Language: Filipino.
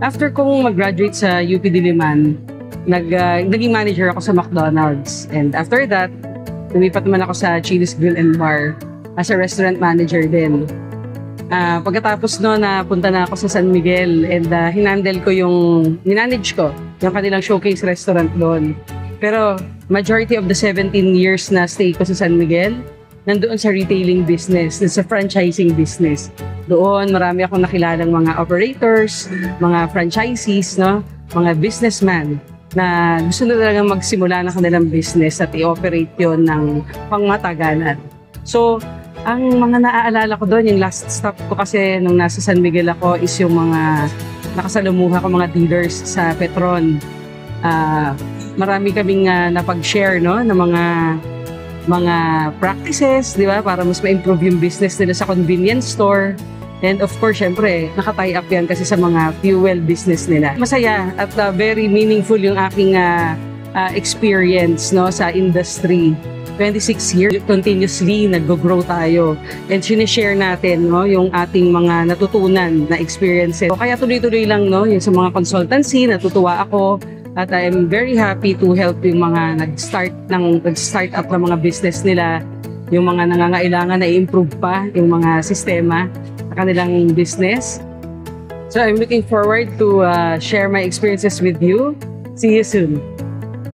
After kong mag-graduate sa UP Diliman, naging manager ako sa McDonald's. And after that, lumipat naman ako sa Chili's Grill and Bar as a restaurant manager din. Pagkatapos no, napunta na ako sa San Miguel and minanage ko yung kanilang showcase restaurant doon. Pero majority of the 17 years na stay ko sa San Miguel, nandoon sa retailing business, sa franchising business. Doon, marami akong nakilalang mga operators, mga franchisees, no? Mga businessmen na gusto na talagang magsimula ng kanilang business at i-operate yon ng pangmatagalan. So, ang mga naaalala ko doon, yung last stop ko kasi nung nasa San Miguel ako is yung mga nakasalumuha ko mga dealers sa Petron. Marami kaming napag-share, no, ng mga practices, di ba, para mas ma-improve yung business nila sa convenience store. And of course, syempre, naka-tie up yan kasi sa mga fuel business nila. Masaya at very meaningful yung aking experience, no, sa industry. 26 years, continuously nag-grow tayo. And sinishare natin, no, yung ating mga natutunan na experiences. So, kaya tuloy-tuloy lang, no, yung sa mga consultancy, natutuwa ako. At I'm very happy to help yung mga nag-start up ng mga business nila, yung mga nangangailangan na i-improve pa yung mga sistema sa kanilang business. So I'm looking forward to share my experiences with you. See you soon.